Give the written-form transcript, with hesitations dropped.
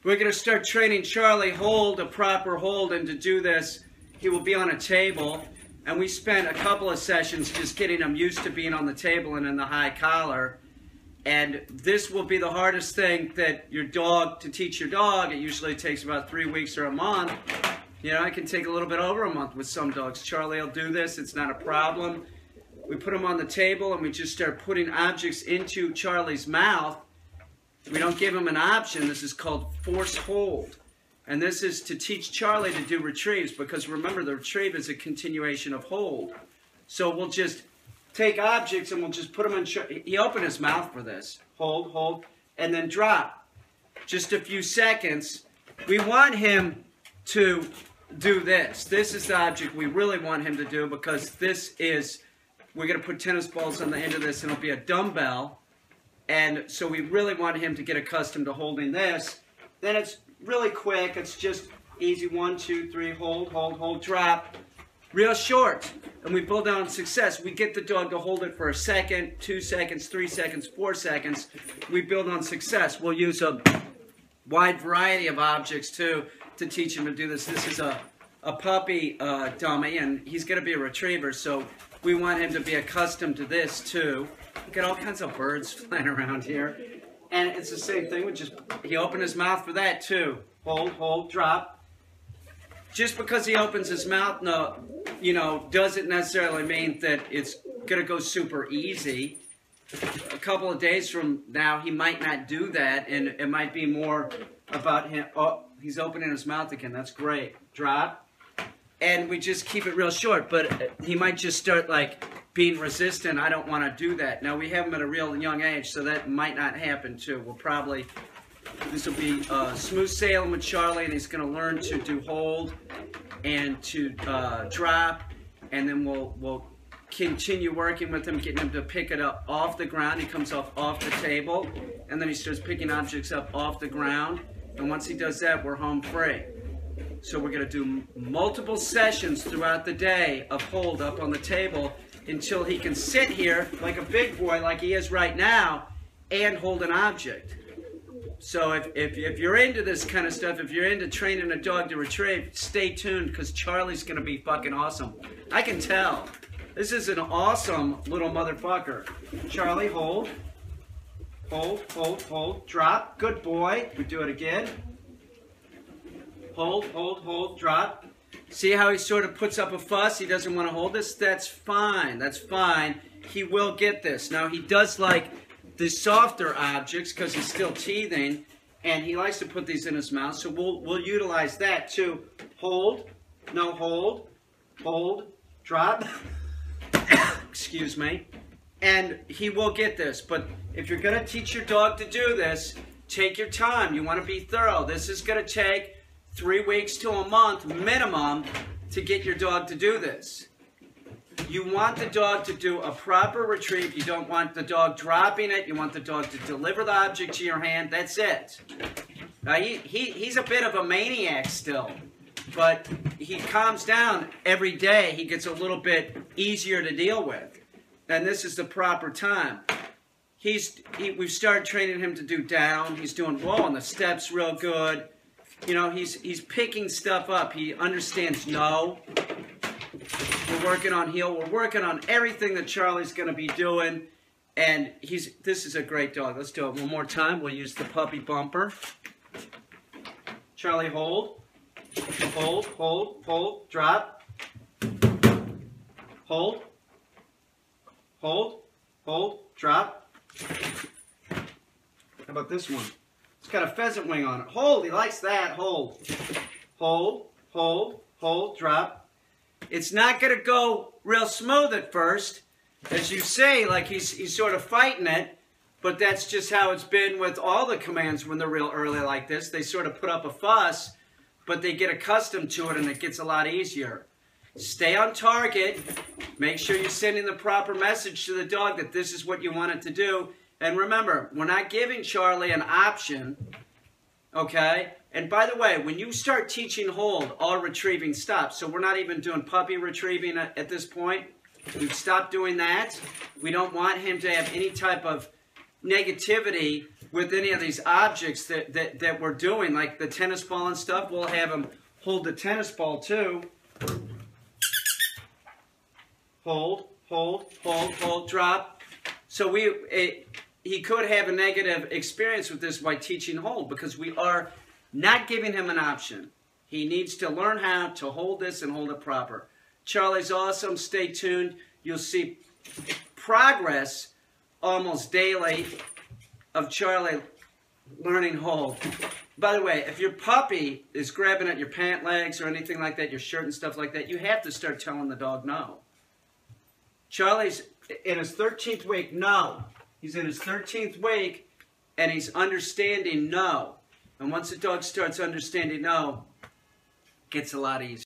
We're going to start training Charlie hold, a proper hold, and to do this, he will be on a table. And we spent a couple of sessions just getting him used to being on the table and in the high collar. And this will be the hardest thing that to teach your dog. It usually takes about 3 weeks or a month. You know, it can take a little bit over a month with some dogs. Charlie will do this. It's not a problem. We put him on the table and we just start putting objects into Charlie's mouth. We don't give him an option. This is called force hold. And this is to teach Charlie to do retrieves, because remember, the retrieve is a continuation of hold. So we'll just take objects and we'll just put them in. He opened his mouth for this. Hold, hold, and then drop. Just a few seconds. We want him to do this. This is the object we really want him to do, because this is, we're going to put tennis balls on the end of this and it'll be a dumbbell. And so we really want him to get accustomed to holding this. Then it's really quick. It's just easy. 1, 2, 3, hold, hold, hold, drop. Real short. And we build on success. We get the dog to hold it for a second, 2 seconds, 3 seconds, 4 seconds. We build on success. We'll use a wide variety of objects too to teach him to do this. This is a puppy dummy, and he's going to be a retriever, so we want him to be accustomed to this too. Look at all kinds of birds flying around here. And it's the same thing. He opened his mouth for that too. Hold, hold, drop. Just because he opens his mouth, doesn't necessarily mean that it's going to go super easy. A couple of days from now, he might not do that, and it might be more about him. Oh, he's opening his mouth again. That's great. Drop. And we just keep it real short, but he might just start like being resistant. I don't want to do that. Now, we have him at a real young age, so that might not happen too. This will be smooth sailing with Charlie, and he's going to learn to do hold and to drop, and then we'll continue working with him, getting him to pick it up off the ground. He comes off the table, and then he starts picking objects up off the ground, and once he does that, we're home free. So we're going to do multiple sessions throughout the day of hold up on the table until he can sit here like a big boy, like he is right now, and hold an object. So if you're into this kind of stuff, if you're into training a dog to retrieve, stay tuned, because Charlie's going to be fucking awesome. I can tell. This is an awesome little motherfucker. Charlie, hold. Hold, hold, hold. Drop. Good boy. We do it again. Hold, hold, hold. Drop. See how he sort of puts up a fuss? He doesn't want to hold this? That's fine. That's fine. He will get this. Now, he does like the softer objects because he's still teething, and he likes to put these in his mouth, so we'll utilize that too. Hold. No, hold. Hold. Drop. Excuse me. And he will get this, but if you're going to teach your dog to do this, take your time. You want to be thorough. This is going to take 3 weeks to a month minimum to get your dog to do this. You want the dog to do a proper retrieve. You don't want the dog dropping it. You want the dog to deliver the object to your hand. That's it. Now, he's a bit of a maniac still, but he calms down every day. He gets a little bit easier to deal with. And this is the proper time. We've started training him to do down. He's doing whoa on the steps real good. You know, he's picking stuff up. He understands no. We're working on heel. We're working on everything that Charlie's going to be doing. And this is a great dog. Let's do it one more time. We'll use the puppy bumper. Charlie, hold. Hold, hold, hold. Drop. Hold. Hold. Hold. Drop. How about this one? It's got a pheasant wing on it. Hold. He likes that. Hold. Hold. Hold. Hold. Drop. It's not going to go real smooth at first. As you say, like he's sort of fighting it. But that's just how it's been with all the commands when they're real early like this. They sort of put up a fuss, but they get accustomed to it and it gets a lot easier. Stay on target. Make sure you're sending the proper message to the dog that this is what you want it to do. And remember, we're not giving Charlie an option, okay? And by the way, when you start teaching hold, all retrieving stops. So we're not even doing puppy retrieving at this point. We've stopped doing that. We don't want him to have any type of negativity with any of these objects that we're doing, like the tennis ball and stuff, we'll have him hold the tennis ball too. Hold, hold, hold, hold, drop. So he could have a negative experience with this by teaching hold, because we are not giving him an option. He needs to learn how to hold this and hold it proper. Charlie's awesome. Stay tuned. You'll see progress almost daily of Charlie learning hold. By the way, if your puppy is grabbing at your pant legs or anything like that, your shirt and stuff like that, you have to start telling the dog no. Charlie's in his 13th week, no. He's in his 13th week, and he's understanding no. And once the dog starts understanding no, it gets a lot easier.